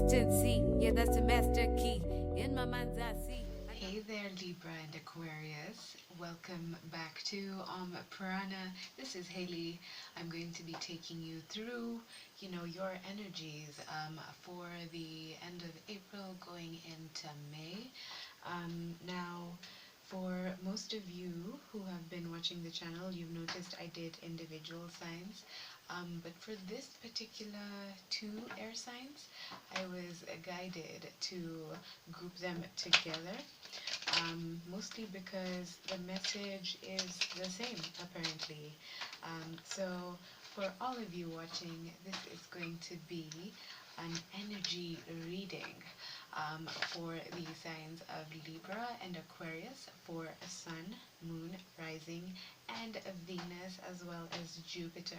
consistency. Yeah, that's the master key. In my mind's eye, see. Hey there, Libra and Aquarius. Welcome back to Om Prana. This is Hailey. I'm going to be taking you through, your energies for the end of April going into May. Now, for most of you who have been watching the channel, you've noticed I did individual signs. But for this particular two air signs, I was guided to group them together, mostly because the message is the same, apparently. So for all of you watching, this is going to be an energy reading for the signs of Libra and Aquarius for Sun, Moon, Rising, and Venus, as well as Jupiter.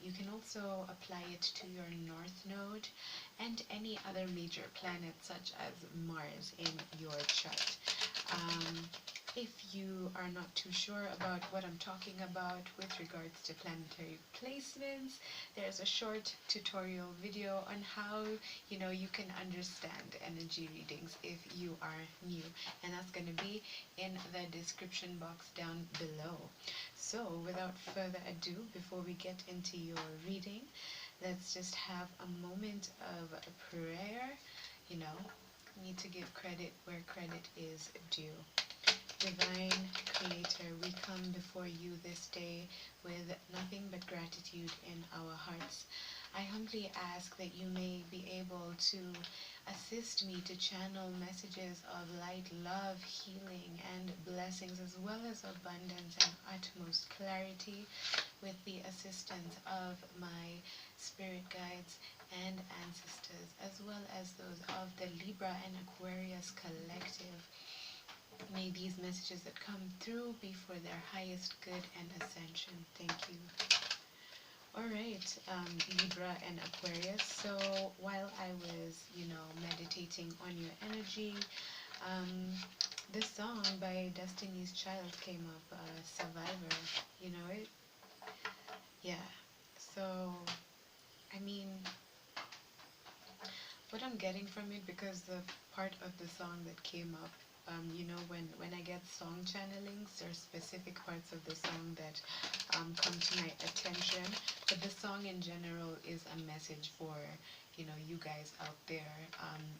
You can also apply it to your North Node and any other major planet such as Mars in your chart. If you are not too sure about what I'm talking about with regards to planetary placements, there's a short tutorial video on how you can understand energy readings if you are new, and that's going to be in the description box down below. So without further ado, before we get into your reading, let's just have a moment of prayer. Need to give credit where credit is due. Divine Creator, we come before you this day with nothing but gratitude in our hearts. I humbly ask that you may be able to assist me to channel messages of light, love, healing, and blessings, as well as abundance and utmost clarity, with the assistance of my spirit guides and ancestors, as well as those of the Libra and Aquarius collective. May these messages that come through be for their highest good and ascension. Thank you. Alright, Libra and Aquarius. So while I was, meditating on your energy, this song by Destiny's Child came up, Survivor. You know it? Yeah. So, I mean, what I'm getting from it, because the part of the song that came up, when I get song channelings, there are specific parts of the song that come to my attention. But the song in general is a message for, you guys out there.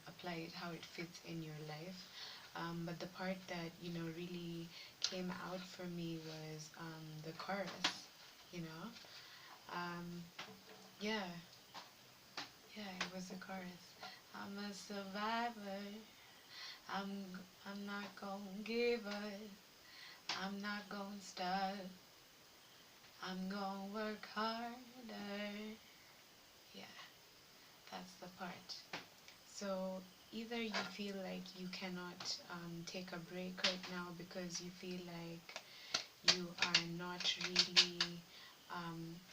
Apply it how it fits in your life. But the part that, really came out for me was the chorus, you know. Yeah, it was the chorus. I'm a survivor. I'm not gonna give up. I'm not gonna stop. I'm gonna work harder. Yeah, that's the part. So either you feel like you cannot take a break right now because you feel like you are not really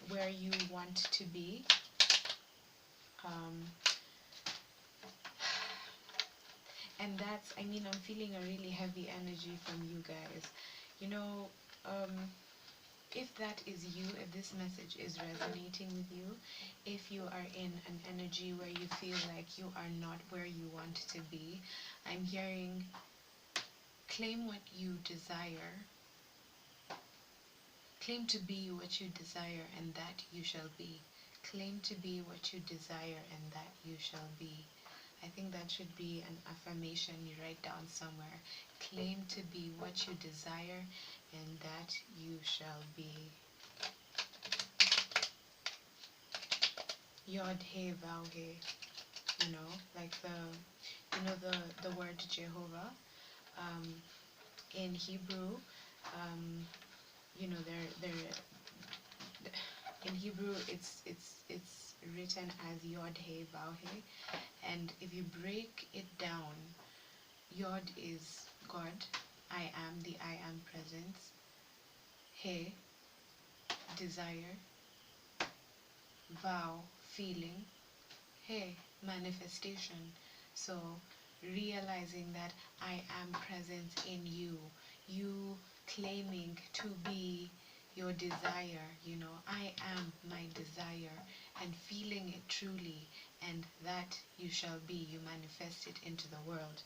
where you want to be. And that's, I'm feeling a really heavy energy from you guys. If that is you, if this message is resonating with you, if you are in an energy where you feel like you are not where you want to be, I'm hearing claim what you desire. Claim to be what you desire, and that you shall be. Claim to be what you desire, and that you shall be. I think that should be an affirmation you write down somewhere. Claim to be what you desire, and that you shall be. Yod He Vav He. Like the word Jehovah. In Hebrew, they're in Hebrew, it's written as Yod He Vav He, and if you break it down, Yod is God, I am, the I am presence, He, desire, Vow, feeling, He, manifestation. So realizing that I am present in you, you claiming to be your desire, I am my desire, and feeling it truly, and that you shall be. You manifest it into the world.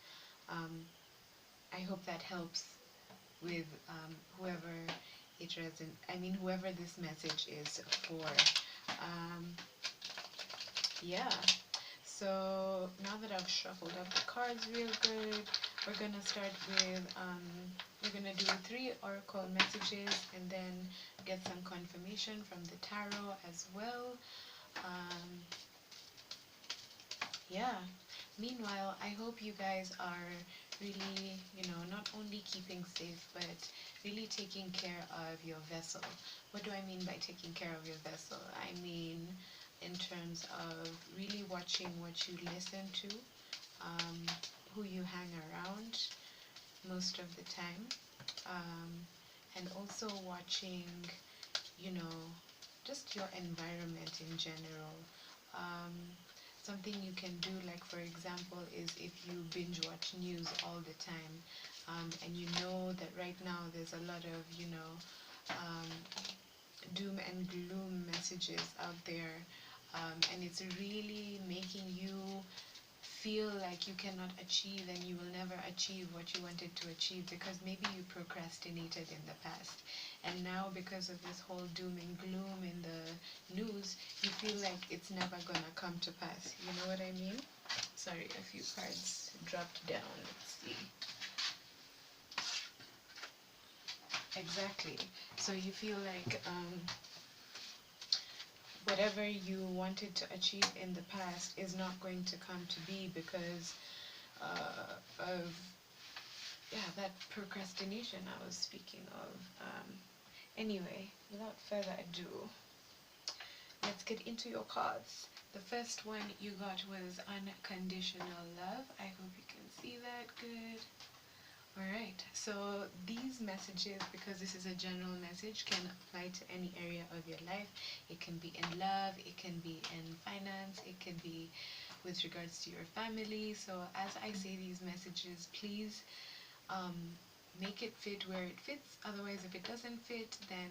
I hope that helps with whoever it whoever this message is for. Um, yeah. So now that I've shuffled up the cards real good, we're gonna start with we're gonna do 3 oracle messages and then get some confirmation from the tarot as well. Um, yeah. Meanwhile, I hope you guys are really, not only keeping safe, but really taking care of your vessel. What do I mean by taking care of your vessel? I mean in terms of really watching what you listen to, um, who you hang around most of the time, um, and also watching, you know, just your environment in general. Um, Something you can do, like for example, is if you binge watch news all the time, and you know that right now there's a lot of, um, doom and gloom messages out there, and it's really making you feel like you cannot achieve and you will never achieve what you wanted to achieve because maybe you procrastinated in the past, and now because of this whole doom and gloom in the news, you feel like it's never gonna come to pass. You know what I mean? Sorry, a few cards dropped down. Let's see. Exactly. So you feel like whatever you wanted to achieve in the past is not going to come to be because of that procrastination I was speaking of. Anyway, without further ado, let's get into your cards. The first one you got was unconditional love. I hope you can see that good. Alright, so these messages, because this is a general message, can apply to any area of your life. It can be in love, it can be in finance, it can be with regards to your family. So as I say these messages, please make it fit where it fits. Otherwise, if it doesn't fit, then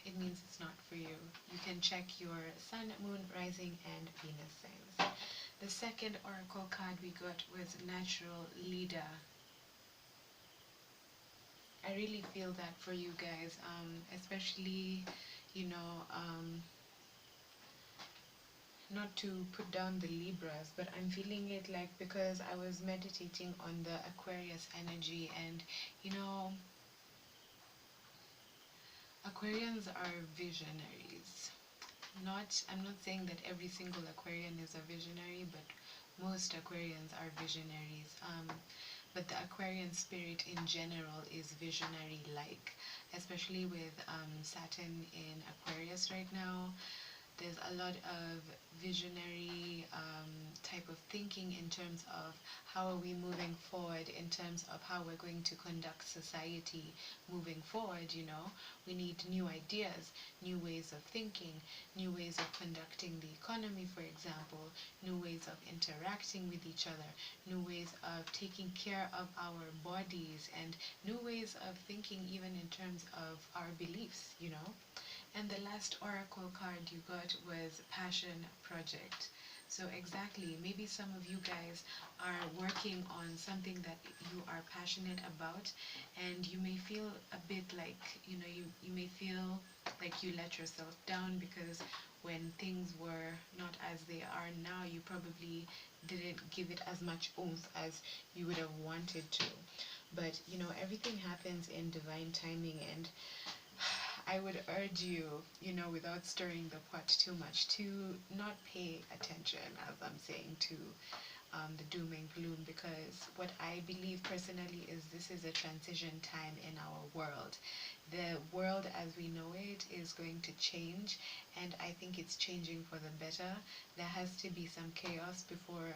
it means it's not for you. You can check your sun, moon, rising, and Venus signs. The second oracle card we got was natural leader. I really feel that for you guys, especially, you know, not to put down the Libras, but I'm feeling it like because I was meditating on the Aquarius energy, and Aquarians are visionaries. I'm not saying that every single Aquarian is a visionary, but most Aquarians are visionaries. But the Aquarian spirit in general is visionary-like, especially with Saturn in Aquarius right now. There's a lot of visionary type of thinking in terms of how are we moving forward, in terms of how we're going to conduct society moving forward. We need new ideas, new ways of thinking, new ways of conducting the economy, for example, new ways of interacting with each other, new ways of taking care of our bodies, and new ways of thinking even in terms of our beliefs. And the last oracle card you got was Passion Project. So exactly, maybe some of you guys are working on something that you are passionate about, and you may feel a bit like, you may feel like you let yourself down because when things were not as they are now, you probably didn't give it as much oomph as you would have wanted to. But, everything happens in divine timing, and I would urge you, without stirring the pot too much, to not pay attention, as I'm saying, to the doom and gloom, because what I believe personally is this is a transition time in our world. The world as we know it is going to change, and I think it's changing for the better. There has to be some chaos before,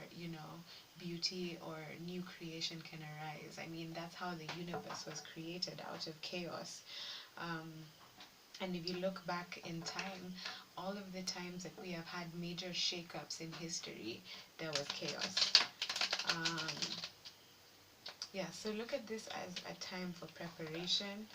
beauty or new creation can arise. I mean, that's how the universe was created, out of chaos. And if you look back in time, all of the times that we have had major shakeups in history, there was chaos. Yeah, so look at this as a time for preparation.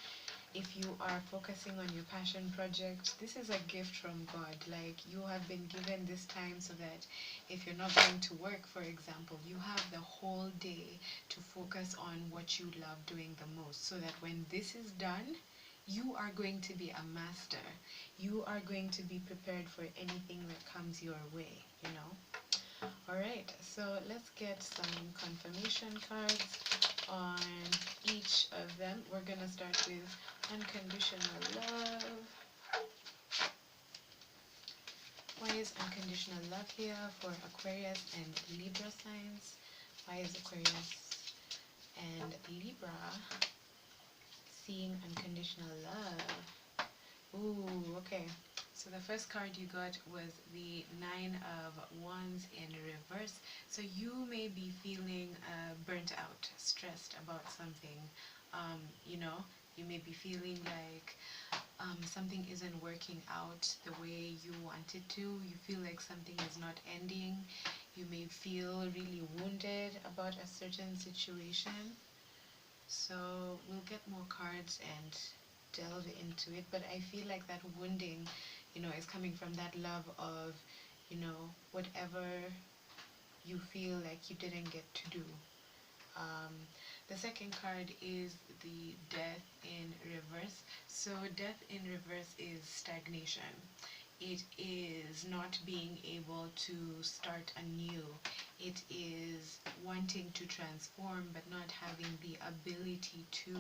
if you are focusing on your passion project, this is a gift from God. Like, you have been given this time so that if you're not going to work, for example, you have the whole day to focus on what you love doing the most, so that when this is done, you are going to be a master. You are going to be prepared for anything that comes your way, you know? Alright, so let's get some confirmation cards on each of them. We're gonna start with unconditional love. Why is unconditional love here for Aquarius and Libra signs? Why is Aquarius and Libra seeing unconditional love? Ooh, okay. So the first card you got was the Nine of Wands in reverse. So you may be feeling burnt out, stressed about something. You know, you may be feeling like something isn't working out the way you want it to. You feel like something is not ending. You may feel really wounded about a certain situation. So we'll get more cards and delve into it, but I feel like that wounding, you know, is coming from that love of, you know, whatever you feel like you didn't get to do. Um, the second card is the Death in reverse. So Death in reverse is stagnation. It is not being able to start anew. It is wanting to transform but not having the ability to.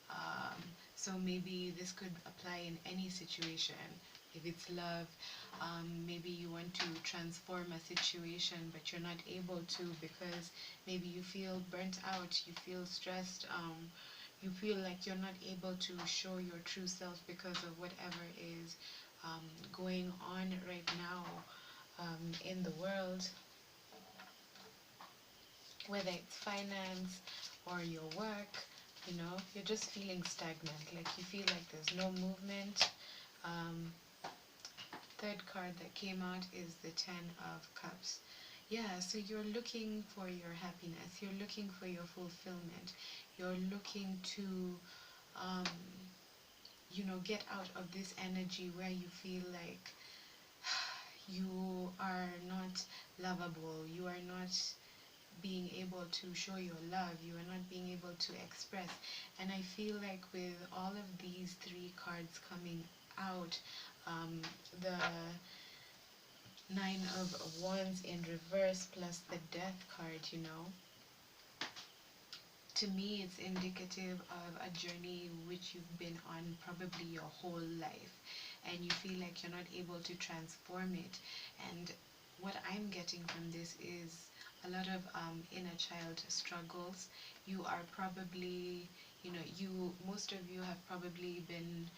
Um, so maybe this could apply in any situation. If it's love, maybe you want to transform a situation, but you're not able to because maybe you feel burnt out, you feel stressed, you feel like you're not able to show your true self because of whatever is going on right now in the world, whether it's finance or your work. You know, you're just feeling stagnant, like you feel like there's no movement. Um, Third card that came out is the Ten of Cups. Yeah, so you're looking for your happiness, you're looking for your fulfillment, you're looking to, um, you know, get out of this energy where you feel like you are not lovable, you are not being able to show your love, you are not being able to express. And I feel like with all of these three cards coming out, the Nine of Wands in reverse plus the Death card, you know, to me it's indicative of a journey which you've been on probably your whole life, and you feel like you're not able to transform it. And what I'm getting from this is a lot of inner child struggles. You are probably, you know, most of you have probably been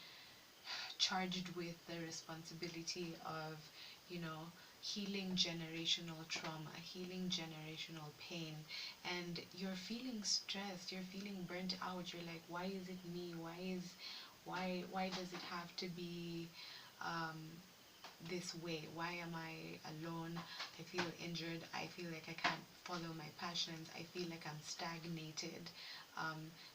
charged with the responsibility of, you know, healing generational trauma, healing generational pain, and you're feeling stressed, you're feeling burnt out. You're like, why is it me? Why does it have to be um, this way? Why am I alone? I feel injured. I feel like I can't follow my passions. I feel like I'm stagnated,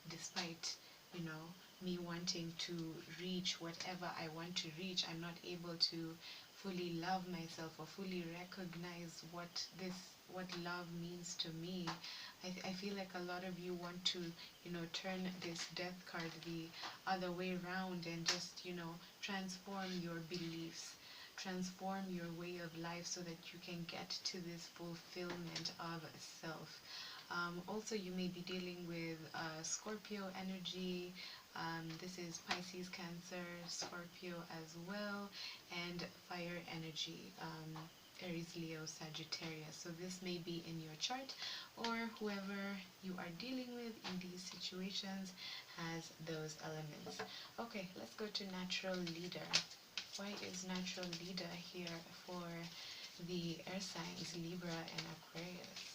despite, you know, me wanting to reach whatever I want to reach. I'm not able to fully love myself or fully recognize what love means to me. I feel like a lot of you want to, you know, turn this death card the other way around and just, you know, transform your beliefs, transform your way of life so that you can get to this fulfillment of self. Also, you may be dealing with Scorpio energy. This is Pisces, Cancer, Scorpio as well, and fire energy, Aries, Leo, Sagittarius. So this may be in your chart, or whoever you are dealing with in these situations has those elements. Okay, let's go to natural leader. Why is natural leader here for the air signs Libra and Aquarius?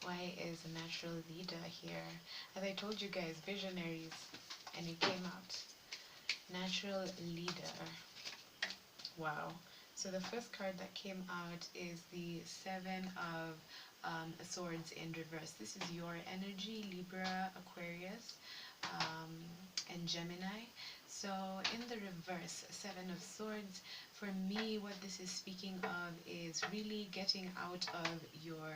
Why is a natural leader here? As I told you guys, visionaries, and it came out. Natural leader. Wow. So the first card that came out is the Seven of Swords in reverse. This is your energy, Libra, Aquarius. and Gemini. So in the reverse, Seven of Swords, for me, what this is speaking of is really getting out of your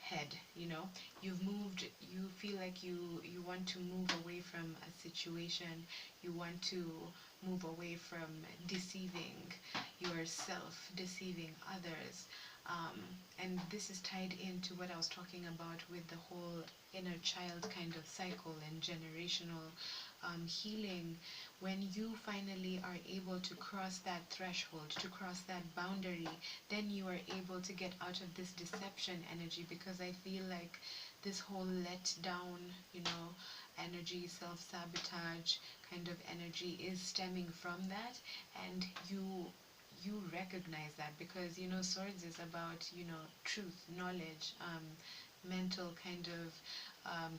head. You've moved, you feel like you want to move away from a situation, you want to move away from deceiving yourself, deceiving others. And this is tied into what I was talking about with the whole inner child kind of cycle and generational healing. When you finally are able to cross that threshold, to cross that boundary, then you are able to get out of this deception energy, because I feel like this whole let down, energy, self-sabotage kind of energy is stemming from that. And you recognize that, because swords is about truth, knowledge, mental kind of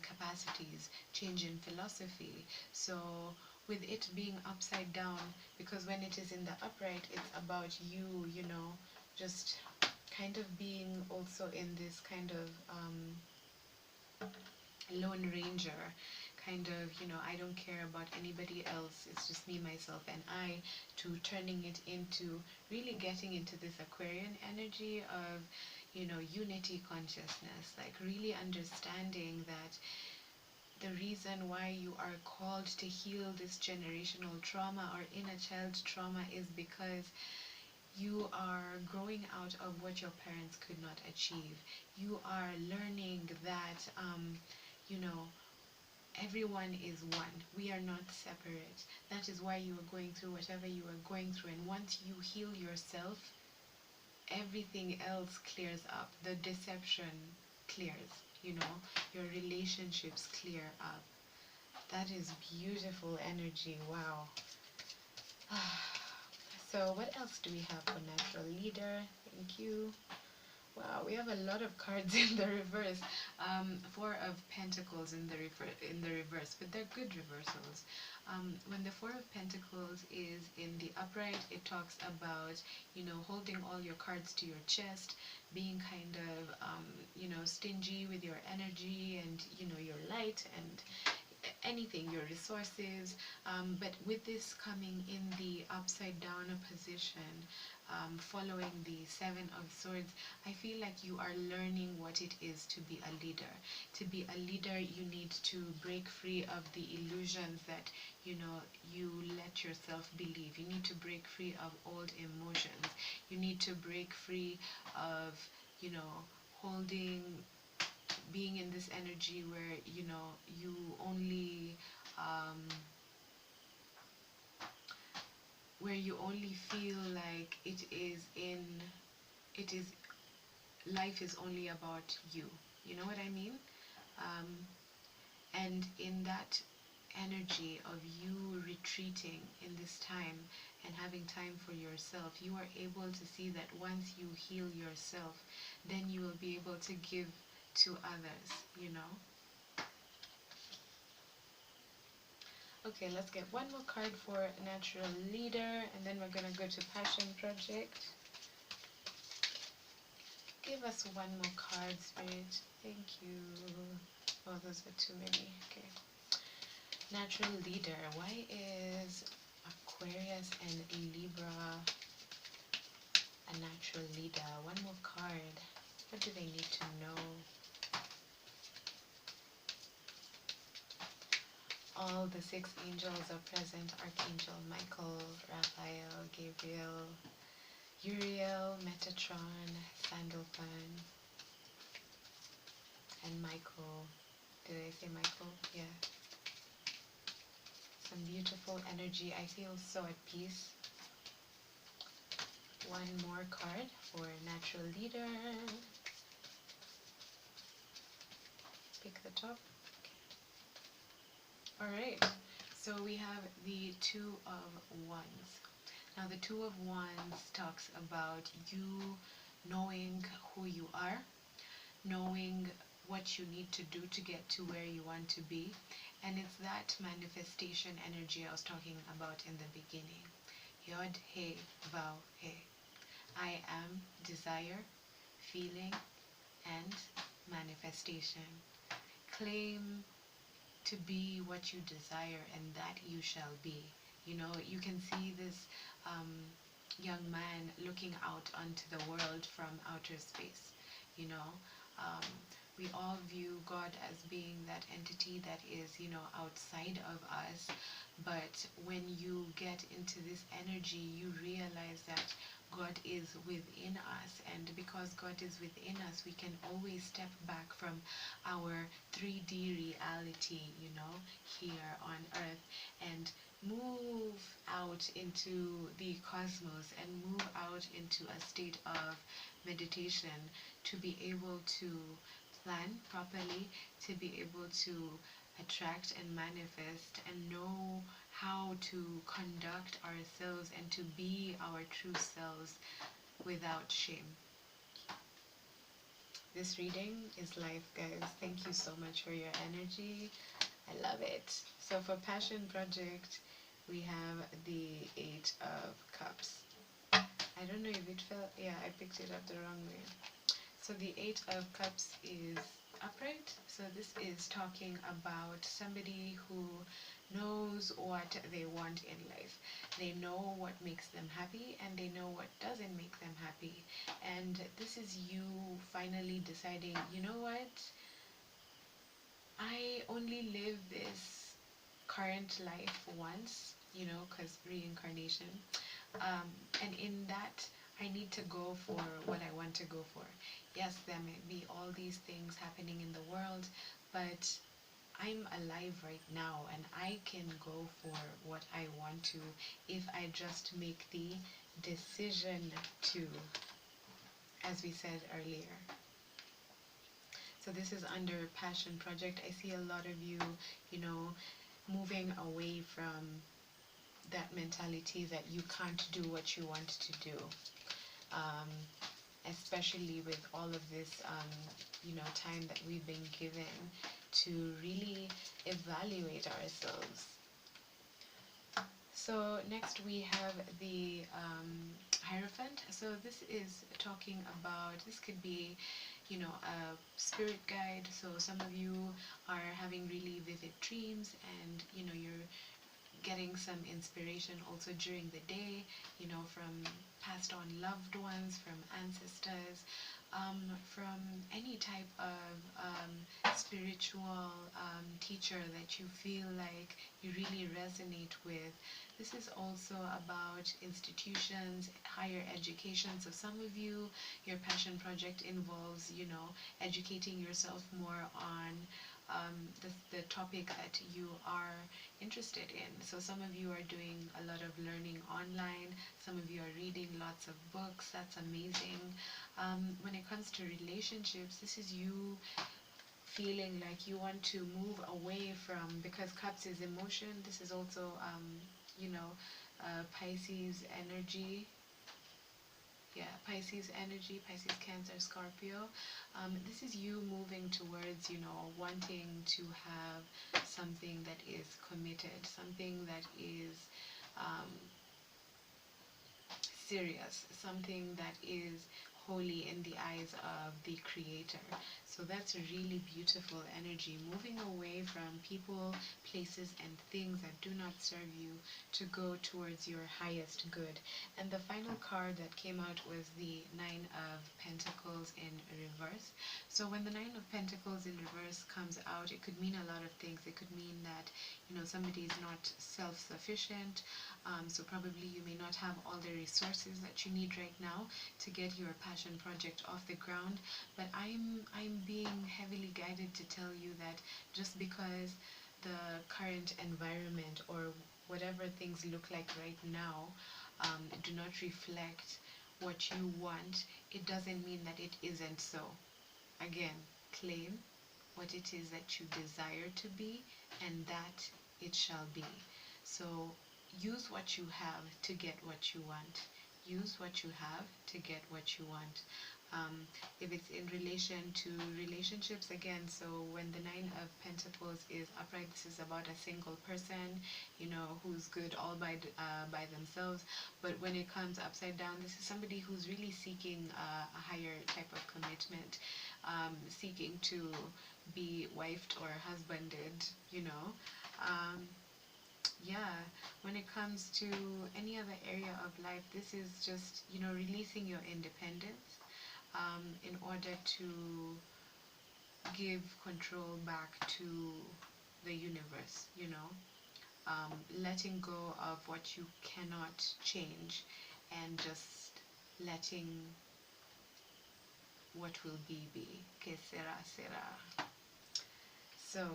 capacities, change in philosophy. So with it being upside down, because when it is in the upright, it's about just kind of being also in this kind of lone ranger kind of, I don't care about anybody else, it's just me, myself, and I, to turning it into really getting into this Aquarian energy of, unity consciousness, like really understanding that the reason why you are called to heal this generational trauma or inner child trauma is because you are growing out of what your parents could not achieve. You are learning that, you know, everyone is one. We are not separate. That is why you are going through whatever you are going through. And once you heal yourself, everything else clears up. The deception clears, your relationships clear up. That is beautiful energy. Wow. So what else do we have for natural leader? Thank you. Wow, we have a lot of cards in the reverse. Four of Pentacles in the reverse, but they're good reversals. When the Four of Pentacles is in the upright, it talks about, holding all your cards to your chest, being kind of, stingy with your energy and, your light and anything, your resources. But with this coming in the upside down position, following the Seven of Swords, I feel like you are learning what it is to be a leader. To be a leader, you need to break free of the illusions that, you let yourself believe. You need to break free of old emotions. You need to break free of, holding, being in this energy where, you only, where you only feel like it is life is only about you. You know what I mean? And in that energy of you retreating in this time and having time for yourself, you are able to see that once you heal yourself, then you will be able to give to others. Okay, let's get one more card for natural leader, and then we're going to go to passion project. Give us one more card, Spirit. Thank you. Oh, those are too many. Okay. Natural leader. Why is Aquarius and Libra a natural leader? One more card. What do they need to know? All the six angels are present. Archangel Michael, Raphael, Gabriel, Uriel, Metatron, Sandalphon, and Michael. Did I say Michael? Yeah. Some beautiful energy. I feel so at peace. One more card for natural leader. Pick the top. Okay. Alright. So we have the Two of Wands. Now the Two of Wands talks about you knowing who you are, knowing what you need to do to get to where you want to be. And it's that manifestation energy I was talking about in the beginning. Yod, He, Vav, He. I am desire, feeling, and manifestation. Claim to be what you desire, and that you shall be. You know, you can see this young man looking out onto the world from outer space. You know, um, we all view God as being that entity that is, you know, outside of us. But when you get into this energy, you realize that God is within us. And because God is within us, we can always step back from our 3D reality, you know, here on earth, and move out into the cosmos and move out into a state of meditation to be able to plan properly, to be able to attract and manifest and know how to conduct ourselves and to be our true selves without shame. This reading is life, guys. Thank you so much for your energy. I love it. So for Passion Project, we have the Eight of Cups. I don't know if it felt, yeah, I picked it up the wrong way. So the Eight of Cups is upright. So this is talking about somebody who knows what they want in life. They know what makes them happy and they know what doesn't make them happy. And this is you finally deciding, you know what? I only live this current life once, you know, because reincarnation. And in that, I need to go for what I want to go for. Yes, there may be all these things happening in the world, but I'm alive right now and I can go for what I want to if I just make the decision to, as we said earlier. So this is under Passion Project. I see a lot of you, you know, moving away from that mentality that you can't do what you want to do. Especially with all of this, you know, time that we've been given to really evaluate ourselves. So next we have the Hierophant. So this is talking about, this could be, you know, a spirit guide. So some of you are having really vivid dreams and, you know, you're getting some inspiration also during the day, you know, from passed on loved ones, from ancestors, from any type of spiritual teacher that you feel like you really resonate with. This is also about institutions, higher education. So some of you, your passion project involves, you know, educating yourself more on the topic that you are interested in. So some of you are doing a lot of learning online, some of you are reading lots of books. That's amazing. When it comes to relationships, this is you feeling like you want to move away from, because cups is emotion, this is also you know, Pisces energy. Yeah, Pisces energy, Pisces, Cancer, Scorpio. This is you moving towards, you know, wanting to have something that is committed, something that is serious, something that is holy in the eyes of the Creator. So that's a really beautiful energy, moving away from people, places, and things that do not serve you to go towards your highest good. And the final card that came out was the Nine of Pentacles in reverse. So when the Nine of Pentacles in reverse comes out, it could mean a lot of things. It could mean that, you know, somebody is not self-sufficient. So probably you may not have all the resources that you need right now to get your passion project off the ground. But I'm being heavily guided to tell you that just because the current environment or whatever things look like right now do not reflect what you want, it doesn't mean that it isn't so. Again, claim what it is that you desire to be, and that it shall be. So use what you have to get what you want. use what you have to get what you want. If it's in relation to relationships, again, so when the Nine of Pentacles is upright, this is about a single person, who's good all by themselves. But when it comes upside down, this is somebody who's really seeking a higher type of commitment, seeking to be wifed or husbanded. Um, yeah, when it comes to any other area of life, this is just, releasing your independence, in order to give control back to the universe, letting go of what you cannot change and just letting what will be. Que sera, sera. So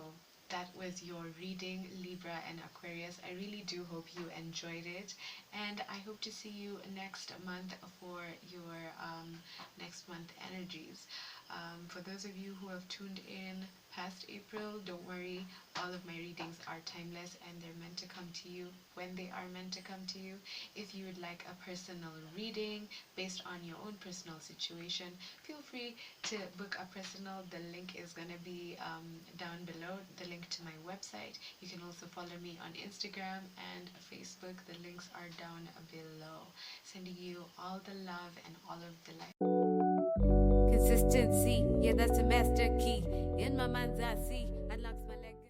that was your reading, Libra and Aquarius. I really do hope you enjoyed it, and I hope to see you next month for your next month energies. For those of you who have tuned in past April, don't worry, all of my readings are timeless and they're meant to come to you when they are meant to come to you. If you would like a personal reading based on your own personal situation, feel free to book a personal. The link is going to be down below, the link to my website. You can also follow me on Instagram and Facebook. The links are down below. Sending you all the love and all of the light. Consistency, yeah, that's a master key. In my mind's I see